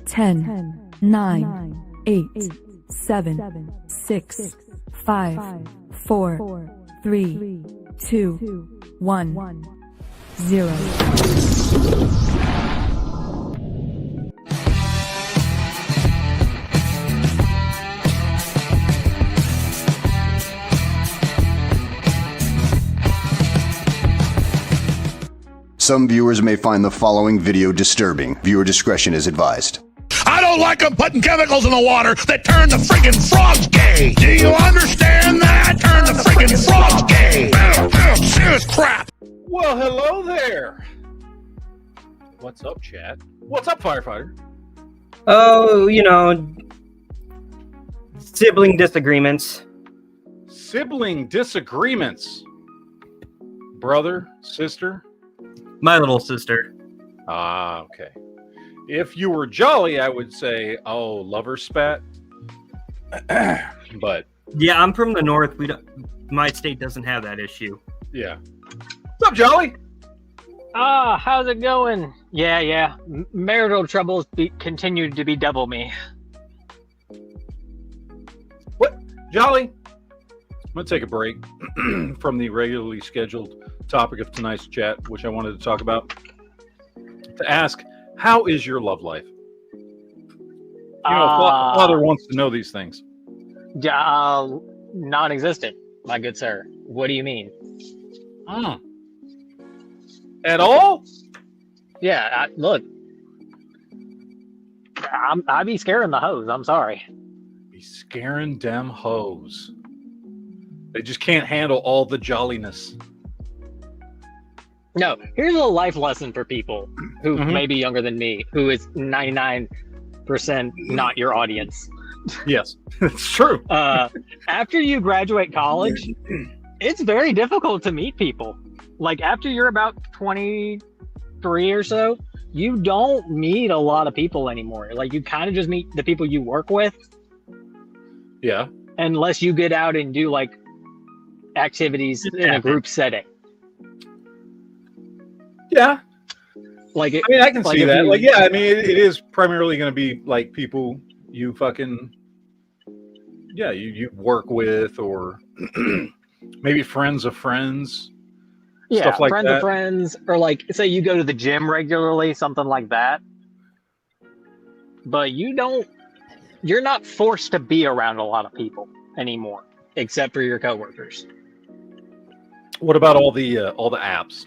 10, 9, 8, 7, 6, 5, 4, 3, 2, 1, 0. Some viewers may find the following video disturbing. Viewer discretion is advised. I don't like them putting chemicals in the water that turn the friggin' frogs gay. Do you understand that? Turn the friggin' frogs gay. Serious crap. Well, hello there. What's up, chat? What's up, firefighter? Oh, sibling disagreements. Sibling disagreements. Brother, sister? My little sister. Ah, okay. If you were jolly, I would say, oh, lover spat. But Yeah, I'm from the north. My state doesn't have that issue. yeah. What's up, Jolly? How's it going? Yeah. Marital troubles continue to be double me. What? Jolly? I'm going to take a break from the regularly scheduled topic of tonight's chat, which I wanted to talk about, to ask, how is your love life? Father wants to know these things. Non-existent, my good sir. What do you mean? At all? Yeah, look. I be scaring the hoes. I'm sorry. Be scaring them hoes. They just can't handle all the jolliness. No, here's a life lesson for people who may be younger than me, who is 99% not your audience. Yes, it's true. After you graduate college, it's very difficult to meet people. Like after you're about 23 or so, you don't meet a lot of people anymore. Like you kind of just meet the people you work with. Yeah. Unless you get out and do like activities in a group setting. Yeah. Like it, I mean, I can like see if that. you- Like, yeah, I mean, it is primarily going to be like people you fucking, yeah, you work with, or maybe friends of friends. Yeah, stuff like friends that. of friends, or like say you go to the gym regularly, something like that. But you're not forced to be around a lot of people anymore, except for your coworkers. What about all the apps?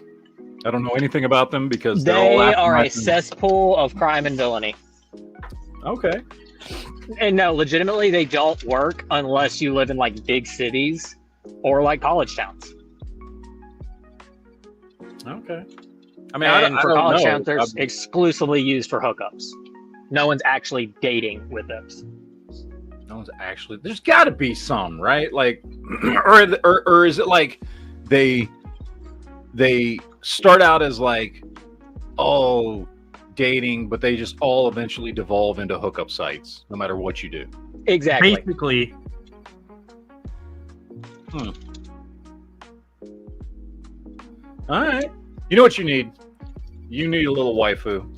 I don't know anything about them because they're all They are a apps. cesspool of crime and villainy. Okay. And no, legitimately, they don't work unless you live in like big cities or like college towns. Okay. I mean, And I for don't college know. towns, they're exclusively used for hookups. No one's actually dating with those. No one's actually. There's got to be some, right? Like, or is it like they start out as like, oh, dating, but they just all eventually devolve into hookup sites, no matter what you do. Exactly. Basically. All right. You know what you need? You need a little waifu.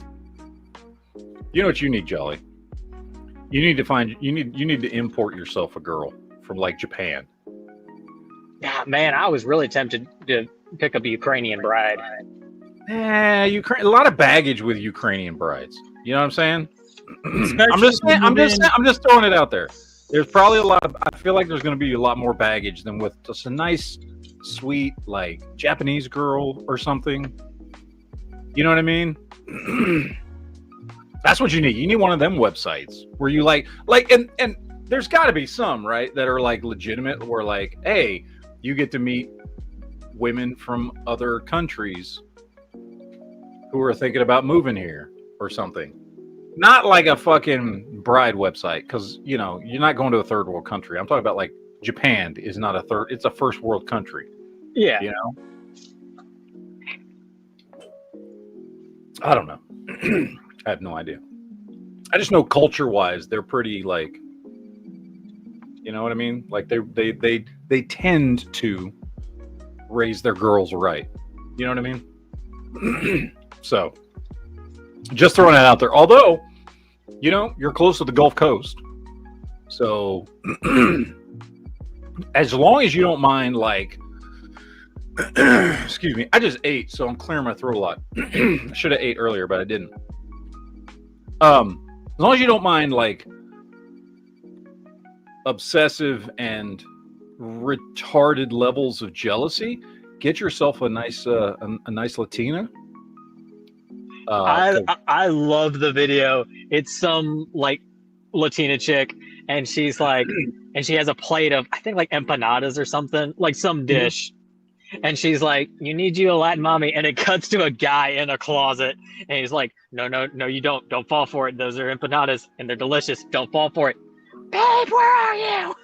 You know what you need, Jolly? You need to import yourself a girl from like Japan. Yeah, man, I was really tempted to pick up a Ukrainian bride. Yeah, a lot of baggage with Ukrainian brides. You know what I'm saying? I'm just throwing it out there. There's probably a lot of. I feel like there's going to be a lot more baggage than with just a nice, sweet, like Japanese girl or something. You know what I mean? That's what you need. You need one of them websites where you like, and there's got to be some, right, that are like legitimate, where like, hey, you get to meet women from other countries who are thinking about moving here or something. Not like a fucking bride website, because you're not going to a third world country. I'm talking about like Japan is not it's a first world country. Yeah. You know? I don't know. I have no idea. I just know culture-wise, they're pretty like, you know what I mean? Like they tend to raise their girls right. You know what I mean? So, just throwing it out there. Although, you know, you're close to the Gulf Coast. So as long as you don't mind, like, excuse me, I just ate, so I'm clearing my throat a lot. I should have ate earlier, but I didn't. As long as you don't mind, like, obsessive and retarded levels of jealousy, get yourself a nice Latina. I love the video. It's some like Latina chick, and she's like, and she has a plate of, I think, like empanadas or something, like some dish. And she's like, "You need you a Latin mommy," and it cuts to a guy in a closet, and he's like, "No, you don't fall for it. Those are empanadas, and they're delicious. Don't fall for it." Babe, where are you?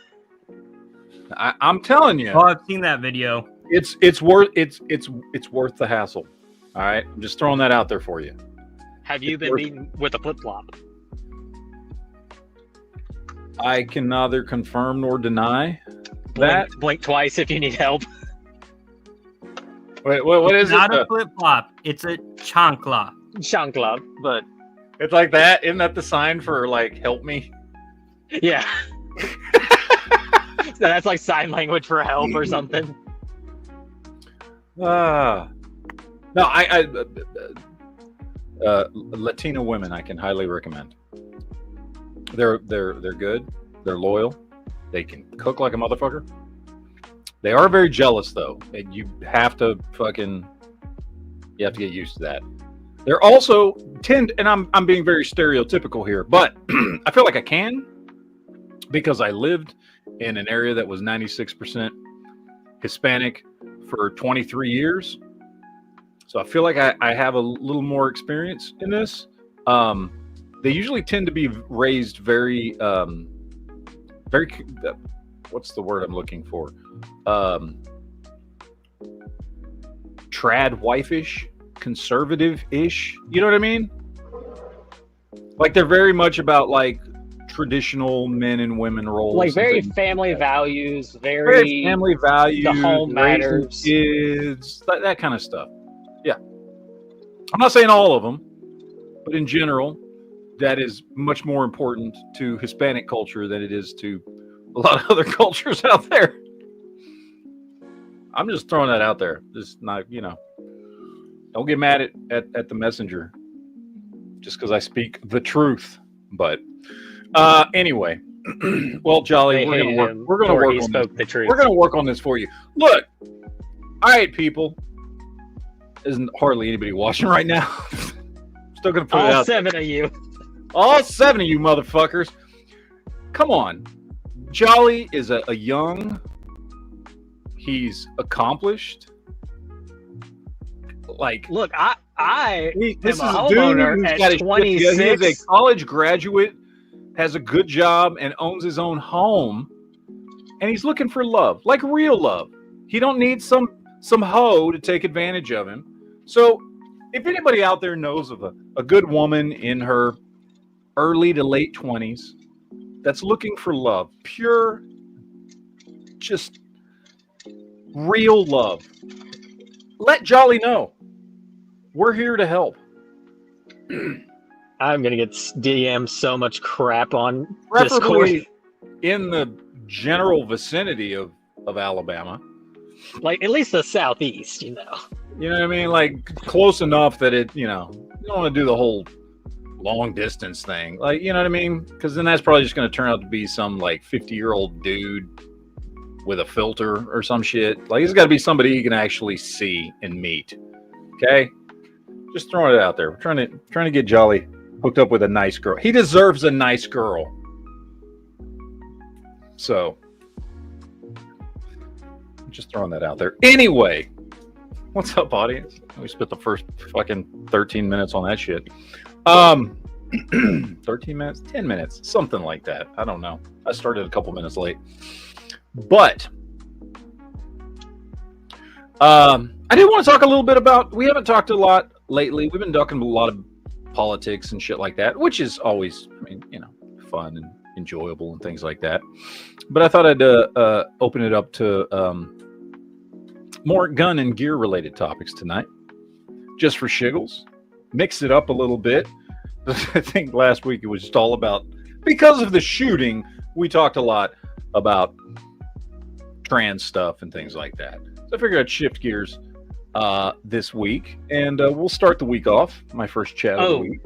I'm telling you. Oh, I've seen that video. It's worth the hassle. All right, I'm just throwing that out there for you. Have you been beaten with a flip flop? I can neither confirm nor deny that. Blink twice if you need help. Wait, what is It's not it? a flip flop. It's a chancla. Shankla, but It's like that. Isn't that the sign for like help me? yeah. So that's like sign language for help or something. No, Latina women I can highly recommend. They're good. They're loyal. They can cook like a motherfucker. They are very jealous though, and you have to get used to that. They're also and I'm being very stereotypical here, but I feel like I can because I lived in an area that was 96% Hispanic for 23 years. So I feel like I have a little more experience in this. They usually tend to be raised very, what's the word I'm looking for? Trad wife-ish, conservative-ish. You know what I mean? Like they're very much about like traditional men and women roles. Like very family values, very family values, the home matters, kids, that kind of stuff. Yeah. I'm not saying all of them, but in general, that is much more important to Hispanic culture than it is to a lot of other cultures out there. I'm just throwing that out there. Just not, don't get mad at the messenger just because I speak the truth. But anyway, well, Jolly, we're gonna work on this. We're gonna work on this for you. Look, all right, people. Isn't hardly anybody watching right now. Still gonna put it out. All seven of you motherfuckers. Come on. Jolly is a young. He's accomplished. Like, look, this is a dude who's got his 26. He is a college graduate, has a good job, and owns his own home. And he's looking for love, like real love. He don't need some hoe to take advantage of him. So, if anybody out there knows of a good woman in her early to late 20s that's looking for love, pure, just real love, let Jolly know. We're here to help. I'm gonna get DM so much crap on preferably Discord. In the general vicinity of Alabama, like at least the southeast, You know what I mean? Like close enough that it, you don't want to do the whole long distance thing. Like, you know what I mean? Because then that's probably just going to turn out to be some like 50-year-old dude with a filter or some shit. Like, it's got to be somebody you can actually see and meet. Okay, just throwing it out there. We're trying to get Jolly hooked up with a nice girl. He deserves a nice girl. So, just throwing that out there. Anyway, what's up, audience? We spent the first fucking 13 minutes on that shit. 13 minutes, 10 minutes, something like that. I don't know. I started a couple minutes late, but I did want to talk a little bit about. We haven't talked a lot lately. We've been talking a lot of politics and shit like that, which is always, fun and enjoyable and things like that. But I thought I'd open it up to more gun and gear related topics tonight, just for shiggles. Mix it up a little bit. I think last week it was just all about, because of the shooting, we talked a lot about trans stuff and things like that. So I figured I'd shift gears this week, and we'll start the week off. My first chat of the week.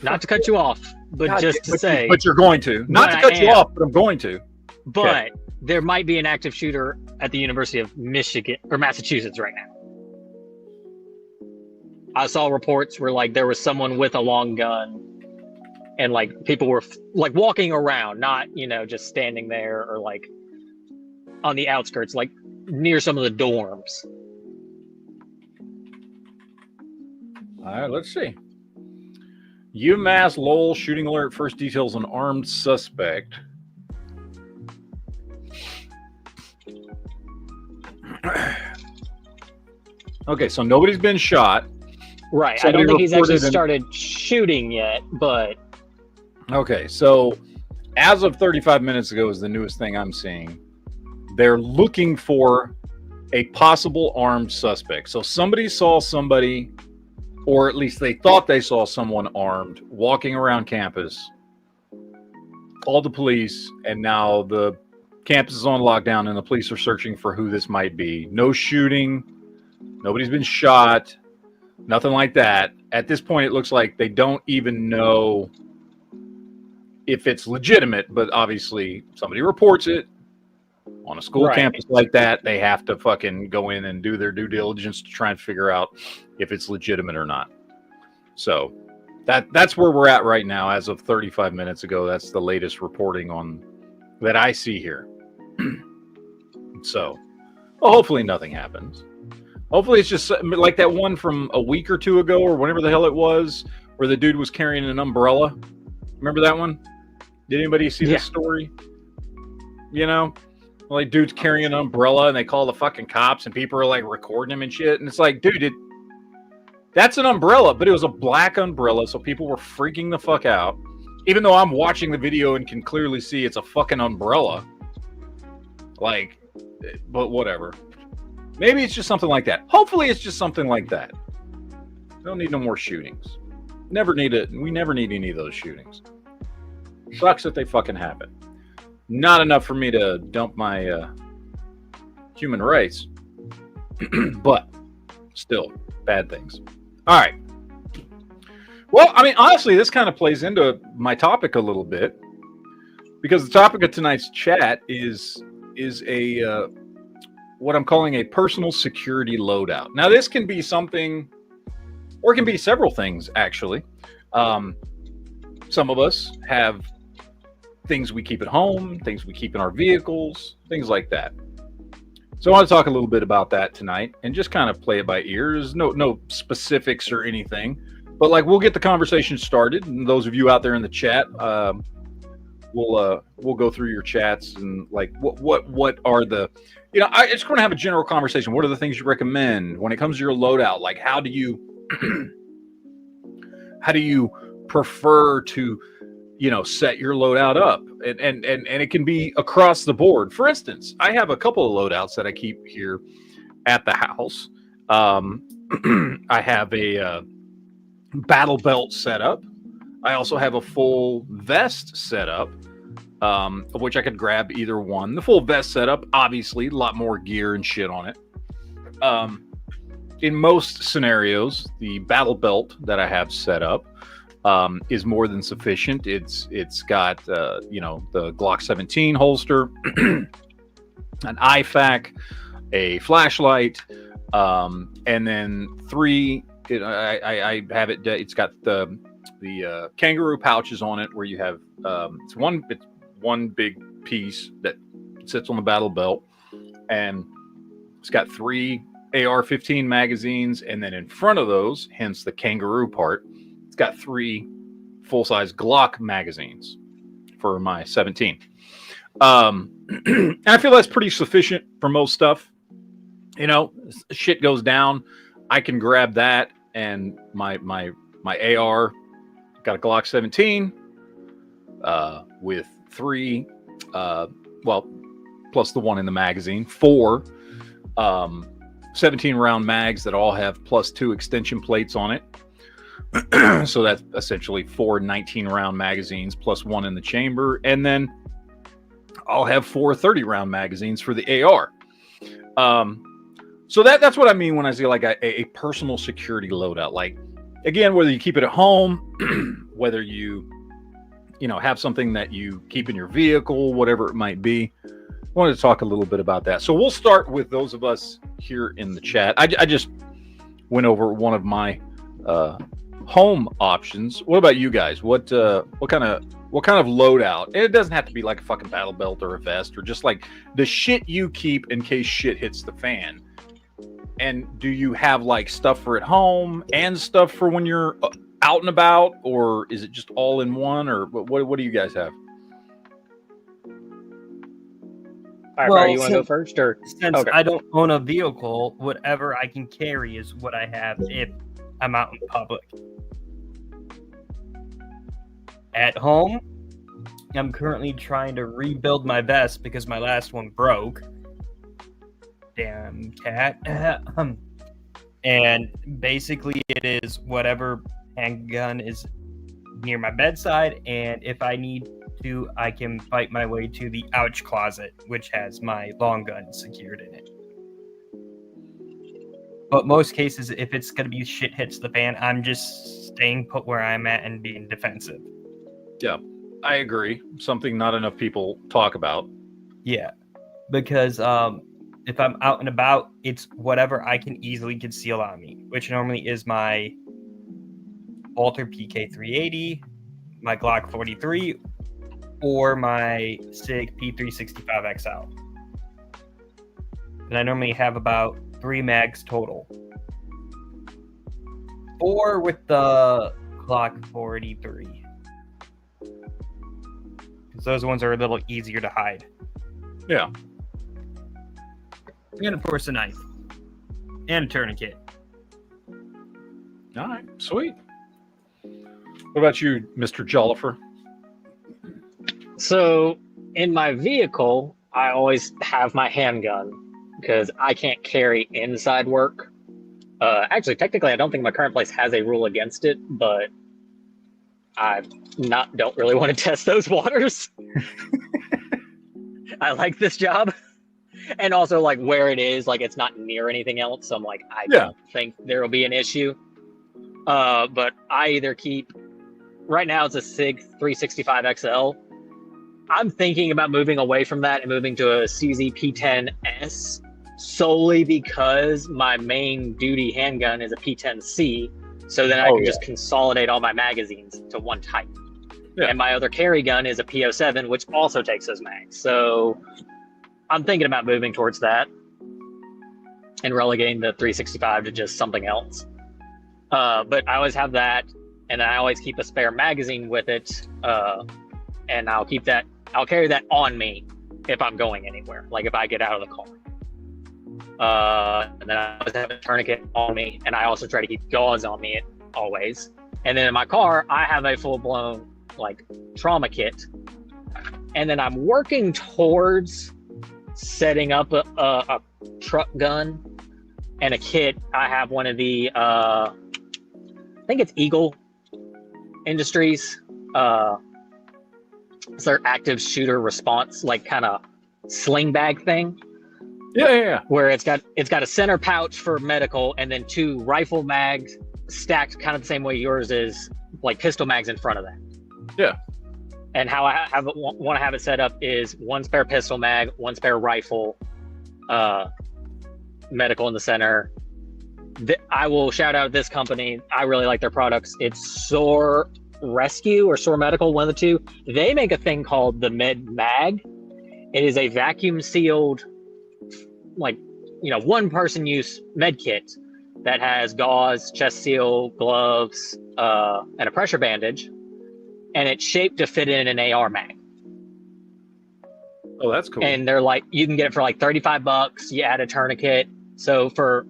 Not to cut you off, but God, just to say. But you're going to. Not to cut you off, but I'm going to. But there might be an active shooter at the University of Michigan or Massachusetts right now. I saw reports where like there was someone with a long gun, and like people were like walking around, not just standing there or like on the outskirts, like near some of the dorms. All right, let's see. UMass Lowell shooting alert. First details on armed suspect. Okay, so nobody's been shot. Right. Somebody I don't think he's actually reported started shooting yet, but okay, so as of 35 minutes ago is the newest thing I'm seeing. They're looking for a possible armed suspect. So somebody saw somebody, or at least they thought they saw someone armed walking around campus, called the police, and now the campus is on lockdown and the police are searching for who this might be. No shooting, nobody's been shot, nothing like that. At this point, it looks like they don't even know if it's legitimate, but obviously somebody reports it on a school campus like that. They have to fucking go in and do their due diligence to try and figure out if it's legitimate or not. So that's where we're at right now. As of 35 minutes ago, that's the latest reporting on that I see here. So, well, hopefully nothing happens. Hopefully it's just like that one from a week or two ago, or whenever the hell it was, where the dude was carrying an umbrella. Remember that one? Did anybody see this story? Like dude's carrying an umbrella and they call the fucking cops and people are like recording him and shit. And it's like, dude, that's an umbrella, but it was a black umbrella. So people were freaking the fuck out. Even though I'm watching the video and can clearly see it's a fucking umbrella. Like, but whatever. Maybe it's just something like that. Hopefully it's just something like that. We don't need no more shootings. We never need any of those shootings. Sucks that they fucking happen. Not enough for me to dump my human rights. But still, bad things. All right. Well, I mean, honestly, this kind of plays into my topic a little bit. Because the topic of tonight's chat is a what I'm calling a personal security loadout. Now, this can be something, or it can be several things, actually. Some of us have things we keep at home, things we keep in our vehicles, things like that. So I want to talk a little bit about that tonight and just kind of play it by ear. There's no specifics or anything, but like we'll get the conversation started. And those of you out there in the chat, we'll go through your chats and like what are the, I just want to have a general conversation. What are the things you recommend when it comes to your loadout? Like how do you prefer to set your loadout up, and it can be across the board. For instance, I have a couple of loadouts that I keep here at the house. I have a battle belt set up. I also have a full vest set up, of which I could grab either one. The full vest setup, obviously, a lot more gear and shit on it. In most scenarios, the battle belt that I have set up is more than sufficient. It's got the Glock 17 holster, an IFAK, a flashlight, and then three. I have it. It's got the kangaroo pouches on it, where you have it's one big piece that sits on the battle belt, and it's got 3 AR-15 magazines, and then in front of those, hence the kangaroo part, it's got 3 full-size Glock magazines for my 17. And I feel that's pretty sufficient for most stuff. Shit goes down, I can grab that, and my AR, got a Glock 17 with 3, plus the one in the magazine, 4 17 round mags that all have +2 extension plates on it. So that's essentially 4 19-round magazines plus one in the chamber. And then I'll have 4 30-round magazines for the AR. So that's what I mean when I say like a personal security loadout. Like, again, whether you keep it at home, whether you have something that you keep in your vehicle, whatever it might be. I wanted to talk a little bit about that. So we'll start with those of us here in the chat. I just went over one of my home options. What about you guys? What kind of loadout? And it doesn't have to be like a fucking battle belt or a vest, or just like the shit you keep in case shit hits the fan. And do you have like stuff for at home and stuff for when you're out and about, or is it just all in one, or what do you guys have? All right, Brian, you want to go first? Or Since I don't own a vehicle, whatever I can carry is what I have if I'm out in public. At home, I'm currently trying to rebuild my vest because my last one broke. Damn cat. And basically it is whatever handgun is near my bedside, and if I need to, I can fight my way to the ouch closet, which has my long gun secured in it. But most cases, if it's going to be shit hits the fan, I'm just staying put where I'm at and being defensive. Yeah, I agree. Something not enough people talk about. Yeah, because if I'm out and about, it's whatever I can easily conceal on me, which normally is my Walther PK380, my Glock 43, or my SIG P365XL. And I normally have about 3 mags total. 4 with the Glock 43. Because those ones are a little easier to hide. Yeah. And of course a knife. And a tourniquet. All right, sweet. What about you, Mr. Jollifer? So in my vehicle, I always have my handgun because I can't carry inside work. Actually, technically, I don't think my current place has a rule against it, but I don't really want to test those waters. I like this job. And also, like, where it is, like, it's not near anything else. So I'm like, I don't think there will be an issue. But I either keep... Right now, it's a SIG 365XL. I'm thinking about moving away from that and moving to a CZ P10S solely because my main duty handgun is a P10C. So then I can just consolidate all my magazines to one type. Yeah. And my other carry gun is a P07, which also takes those mags. So I'm thinking about moving towards that and relegating the 365 to just something else. But I always have that, and I always keep a spare magazine with it. And I'll carry that on me if I'm going anywhere, like if I get out of the car. And then I always have a tourniquet on me, and I also try to keep gauze on me always. And then in my car, I have a full-blown like trauma kit. And then I'm working towards setting up a truck gun and a kit. I have one of the, I think it's Eagle Industries. It's their active shooter response, like kind of sling bag thing. Yeah. Where it's got a center pouch for medical, and then 2 rifle mags stacked kind of the same way yours is, like pistol mags in front of that. Yeah. And how I want to have it set up is 1 spare pistol mag, 1 spare rifle, medical in the center. I will shout out this company. I really like their products. It's Soar Rescue or Soar Medical, one of the two. They make a thing called the Med Mag. It is a vacuum sealed, like, one person use med kit that has gauze, chest seal, gloves, and a pressure bandage. And it's shaped to fit in an AR mag. Oh, that's cool. And they're like, you can get it for like $35. You add a tourniquet. So for,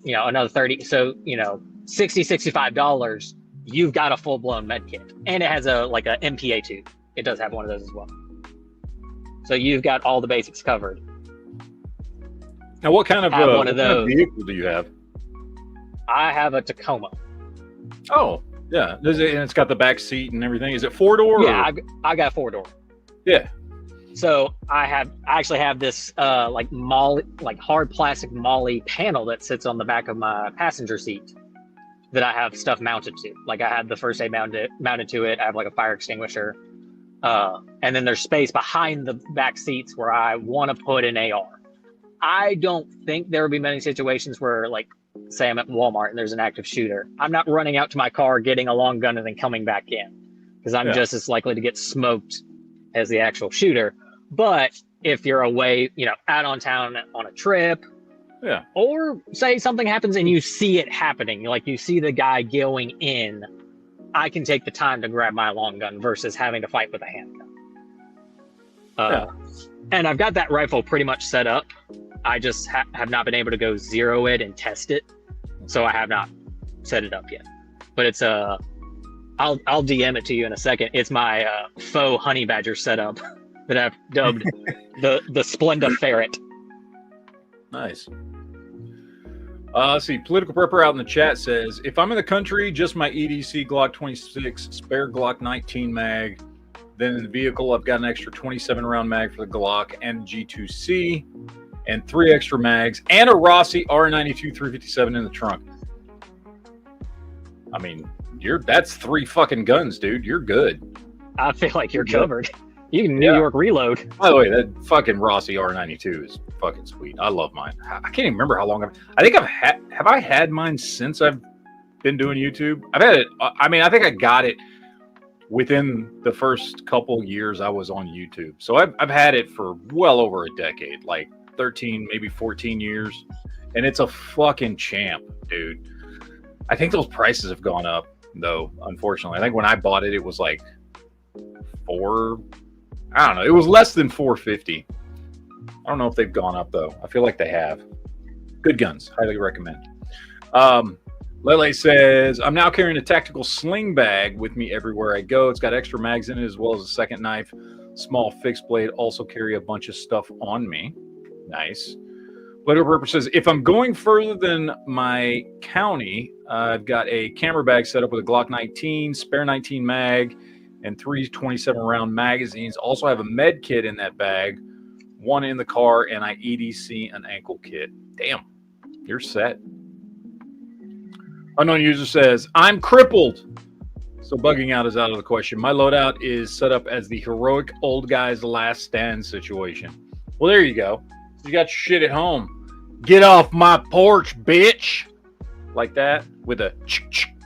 another 30, so, $60, $65, you've got a full blown med kit. And it has a MPA tube. It does have one of those as well. So you've got all the basics covered. Now, what kind of one of those. vehicle do you have? I have a Tacoma. Oh, yeah. And it's got the back seat and everything. Is it 4-door? Yeah, I got 4-door. Yeah. So I actually have this like hard plastic Molly panel that sits on the back of my passenger seat that I have stuff mounted to. Like I had the first aid mounted to it. I have like a fire extinguisher. And then there's space behind the back seats where I want to put an AR. I don't think there will be many situations where, like, say I'm at Walmart and there's an active shooter. I'm not running out to my car, getting a long gun, and then coming back in, because I'm just as likely to get smoked as the actual shooter. But if you're away, out on town on a trip, or say something happens and you see it happening, like you see the guy going in, I can take the time to grab my long gun versus having to fight with a handgun. And I've got that rifle pretty much set up. I just have not been able to go zero it and test it, so I have not set it up yet. But it's I'll DM it to you in a second. It's my faux honey badger setup that I've dubbed the Splenda Ferret. Nice. Let's see. Political Prepper out in the chat says, if I'm in the country, just my EDC Glock 26, spare Glock 19 mag. Then in the vehicle, I've got an extra 27 round mag for the Glock and G2C, and 3 extra mags, and a Rossi R92 357 in the trunk. I mean, that's 3 fucking guns, dude. You're good. I feel like you're covered. You can New York reload. By the way, that fucking Rossi R92 is fucking sweet. I love mine. I can't even remember how long have I had mine since I've been doing YouTube? I've had it. I mean, I think I got it within the first couple years I was on YouTube. So I've had it for well over a decade, like 13, maybe 14 years. And it's a fucking champ, dude. I think those prices have gone up, though, unfortunately. I think when I bought it, it was like it was less than $450. I don't know if they've gone up, though. I feel like they have. Good guns. Highly recommend. Lele says, I'm now carrying a tactical sling bag with me everywhere I go. It's got extra mags in it as well as a second knife, small fixed blade. Also carry a bunch of stuff on me. Nice. Letter Purpose says, if I'm going further than my county, I've got a camera bag set up with a Glock 19, spare 19 mag, and 3 27-round magazines. Also have a med kit in that bag, 1 in the car, and I EDC an ankle kit. Damn, you're set. Unknown user says, I'm crippled. So bugging out is out of the question. My loadout is set up as the heroic old guy's last stand situation. Well, there you go. You got your shit at home. Get off my porch, bitch. Like that with a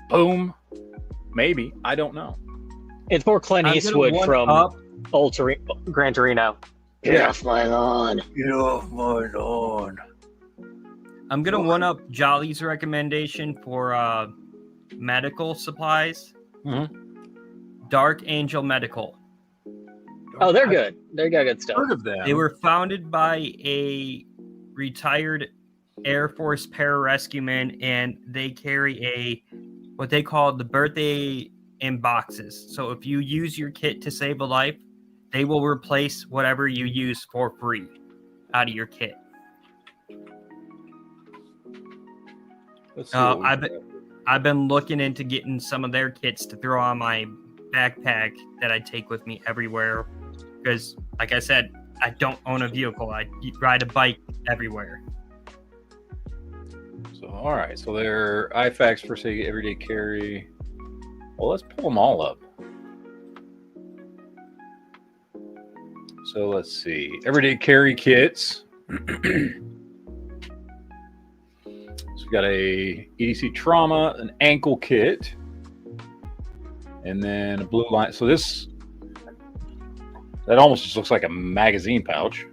boom. Maybe. I don't know. It's more Clint Eastwood from Gran Torino. Get off my lawn. Get off my lawn. I'm going to one-up Jolly's recommendation for medical supplies. Mm-hmm. Dark Angel Medical. Oh, they're good. They got good stuff. Heard of them. They were founded by a retired Air Force pararescueman, and they carry what they call the birthday in boxes. So if you use your kit to save a life, they will replace whatever you use for free out of your kit. I've been looking into getting some of their kits to throw on my backpack that I take with me everywhere, because, like I said, I don't own a vehicle. I ride a bike everywhere. So, all right. So they're IFACs for, say, everyday carry. Well, let's pull them all up. So let's see. Everyday carry kits. So we got a EDC trauma, an ankle kit, and then a blue line. So that almost just looks like a magazine pouch.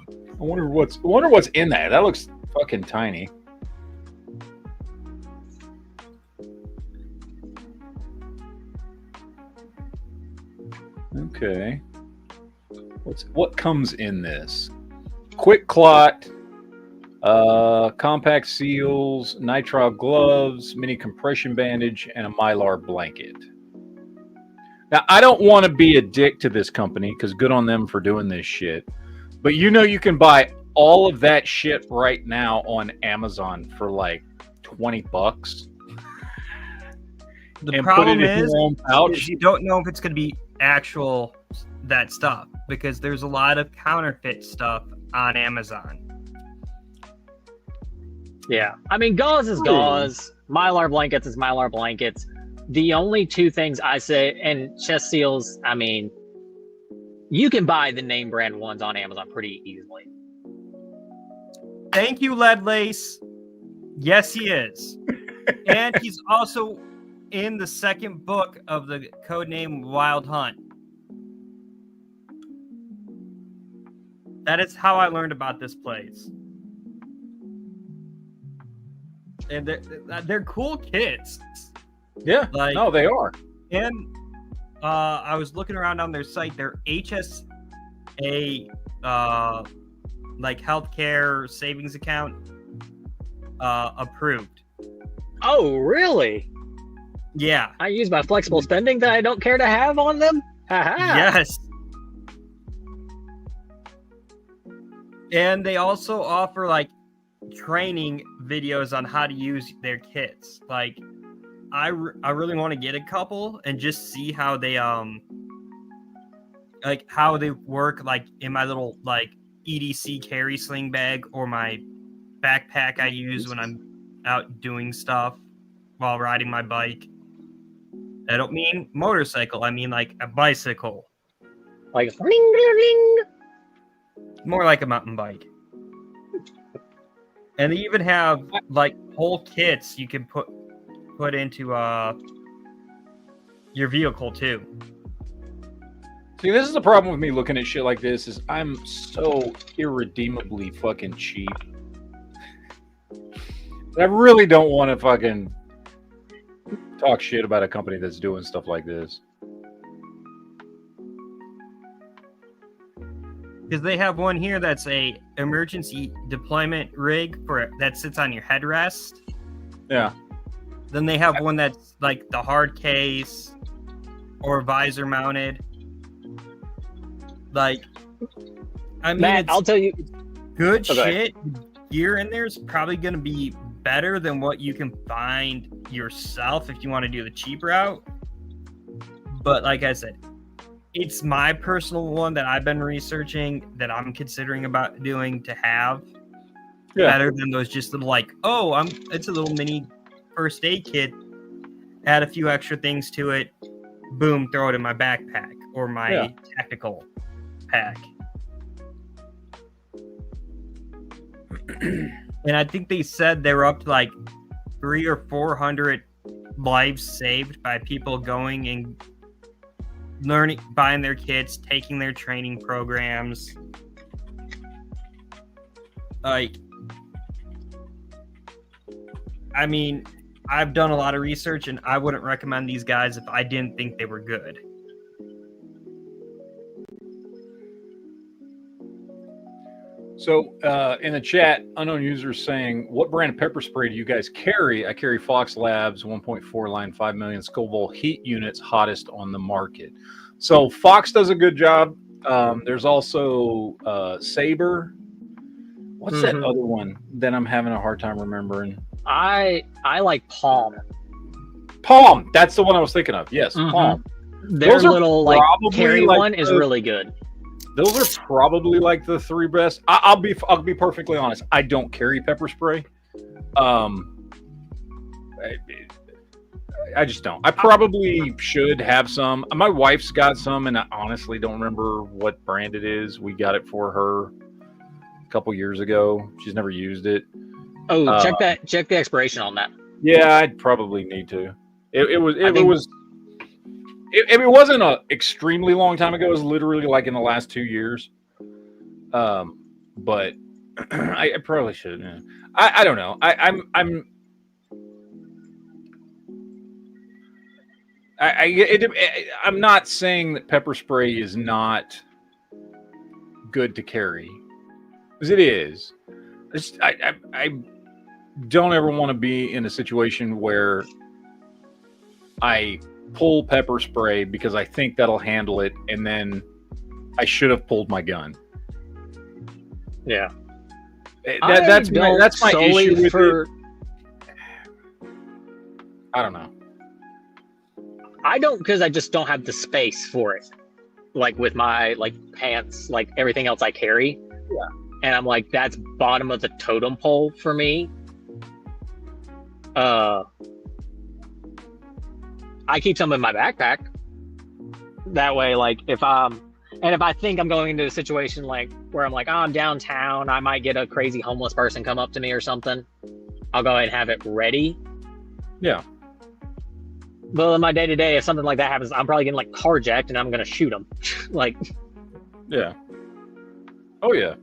I wonder what's in that. That looks fucking tiny. Okay. What comes in this? Quick clot, compact seals, nitrile gloves, mini compression bandage, and a Mylar blanket. Now, I don't want to be a dick to this company, because good on them for doing this shit. But you can buy all of that shit right now on Amazon for like $20. The and problem put it in is your own pouch. you don't know if it's going to be actual that stuff because there's a lot of counterfeit stuff on Amazon. Yeah. I mean, gauze is gauze. Mylar blankets is Mylar blankets. The only two things I say, and chest seals, I mean, you can buy the name brand ones on Amazon pretty easily. Thank you, Lead Lace. Yes, he is. And he's also in the second book of the codename Wild Hunt. That is how I learned about this place. And they're cool kits. Yeah, Like, no, they are. And I was looking around on their site. Their HSA like healthcare savings account approved. Oh, really? Yeah. I use my flexible spending that I don't care to have on them? Haha. Yes. And they also offer like training videos on how to use their kits. Like I really want to get a couple and just see how they like how they work like in my little like EDC carry sling bag or my backpack I use when I'm out doing stuff while riding my bike. I don't mean motorcycle, I mean like a bicycle. Like, ring, ring, ring. More like a mountain bike. And they even have like whole kits you can put into your vehicle too. See, this is the problem with me looking at shit like this is I'm so irredeemably fucking cheap. I really don't want to fucking talk shit about a company that's doing stuff like this. Because they have one here that's a emergency deployment rig for that sits on your headrest. Yeah. Then they have one that's like the hard case or visor mounted. Like, I mean, Matt, I'll tell you. good Okay. shit. Gear in there is probably going to be better than what you can find yourself if you want to do the cheap route. But like I said, it's my personal one that I've been researching that I'm considering about doing to have better than those just little like, it's a little mini first aid kit, add a few extra things to it, boom, throw it in my backpack or my tactical pack. And I think they said they were up to like 300 or 400 lives saved by people going and learning, buying their kits, taking their training programs. Like, I mean, I've done a lot of research and I wouldn't recommend these guys if I didn't think they were good. So in the chat, unknown users saying, what brand of pepper spray do you guys carry? I carry Fox Labs 1.4 line 5 million Scoville heat units, hottest on the market. So Fox does a good job. There's also Saber. What's that other one that I'm having a hard time remembering? I like Palm. Palm. That's the one I was thinking of. Yes, Palm. Their Those are little like probably carry like one is really good. Those are probably like the three best. I'll be perfectly honest. I don't carry pepper spray. I just don't. I probably should have some. My wife's got some, and I honestly don't remember what brand it is. We got it for her a couple years ago. She's never used it. Oh, check the expiration on that. Yeah, I'd probably need to. It wasn't an extremely long time ago. It was literally like in the last 2 years. But I probably should. Yeah. I don't know. I'm not saying that pepper spray is not good to carry, because it is. I don't ever want to be in a situation where I pull pepper spray because I think that'll handle it, and then I should have pulled my gun. Yeah, that's my issue with it. I don't know. I don't, because I just don't have the space for it. Like with my like pants, like everything else I carry. Yeah. And I'm like, that's bottom of the totem pole for me. I keep some in my backpack. That way, like if I think I'm going into a situation like where I'm like, oh, I'm downtown, I might get a crazy homeless person come up to me or something, I'll go ahead and have it ready. Yeah. But in my day to day, if something like that happens, I'm probably getting like carjacked and I'm gonna shoot them. Like, Yeah. Oh yeah.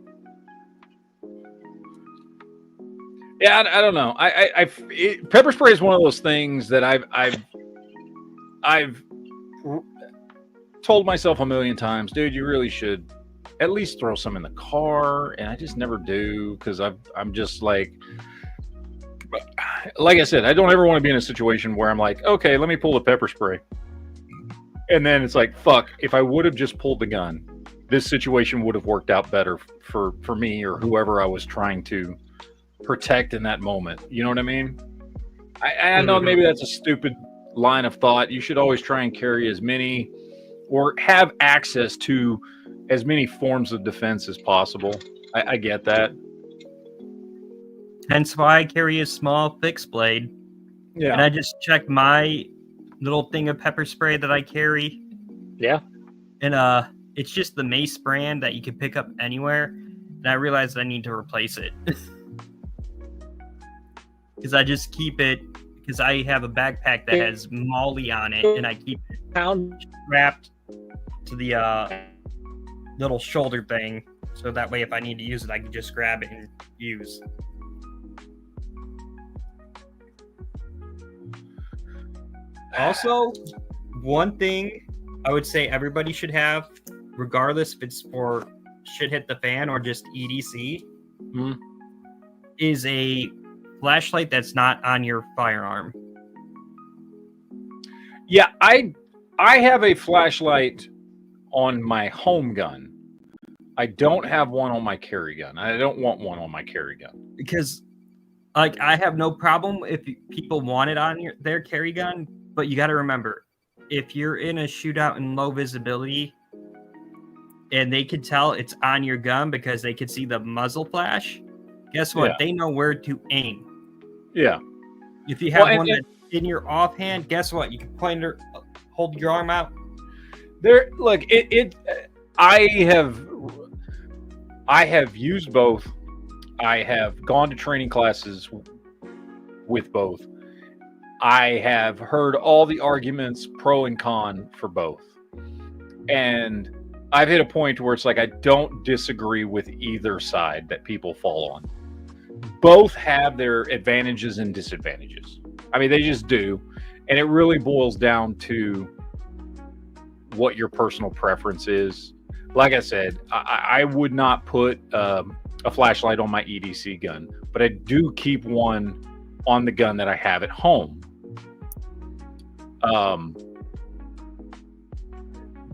Yeah, I don't know. Pepper spray is one of those things that I've told myself a million times, dude, you really should at least throw some in the car, and I just never do because I'm just like I said, I don't ever want to be in a situation where I'm like, okay, let me pull the pepper spray, and then it's like, fuck, if I would have just pulled the gun, this situation would have worked out better for me or whoever I was trying to protect in that moment. You know what I mean? I know maybe that's a stupid line of thought. You should always try and carry as many or have access to as many forms of defense as possible. I get that. Hence why I carry a small fixed blade. Yeah. And I just check my little thing of pepper spray that I carry. yeah. And it's just the Mace brand that you can pick up anywhere. And I realized I need to replace it. Because I just keep it, because I have a backpack that has Molly on it, and I keep it strapped to the little shoulder thing. So that way, if I need to use it, I can just grab it and use. Also, one thing I would say everybody should have, regardless if it's for shit hit the fan or just EDC, is a flashlight that's not on your firearm. Yeah, I have a flashlight on my home gun. I don't have one on my carry gun. I don't want one on my carry gun. Because, like, I have no problem if people want it on their carry gun, but you got to remember, if you're in a shootout in low visibility and they can tell it's on your gun because they can see the muzzle flash, guess what? Yeah. They know where to aim. Yeah. If you have one that's in your offhand, guess what? You can point it, hold your arm out. There, look, I have used both. I have gone to training classes with both. I have heard all the arguments pro and con for both. And I've hit a point where it's like I don't disagree with either side that people fall on. Both have their advantages and disadvantages. I mean, they just do. And it really boils down to what your personal preference is. Like I said, I would not put a flashlight on my EDC gun, but I do keep one on the gun that I have at home.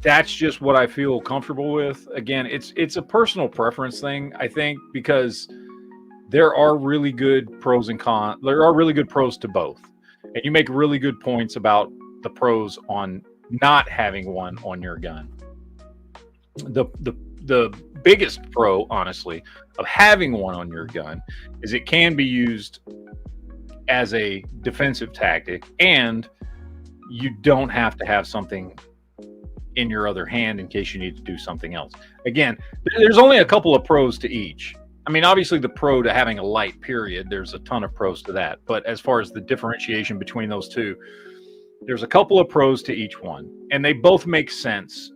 That's just what I feel comfortable with. Again, it's a personal preference thing, I think, because there are really good pros and cons. There are really good pros to both. And you make really good points about the pros on not having one on your gun. The biggest pro, honestly, of having one on your gun is it can be used as a defensive tactic, and you don't have to have something in your other hand in case you need to do something else. Again, there's only a couple of pros to each. I mean, obviously the pro to having a light, period, there's a ton of pros to that. But as far as the differentiation between those two, there's a couple of pros to each one. And they both make sense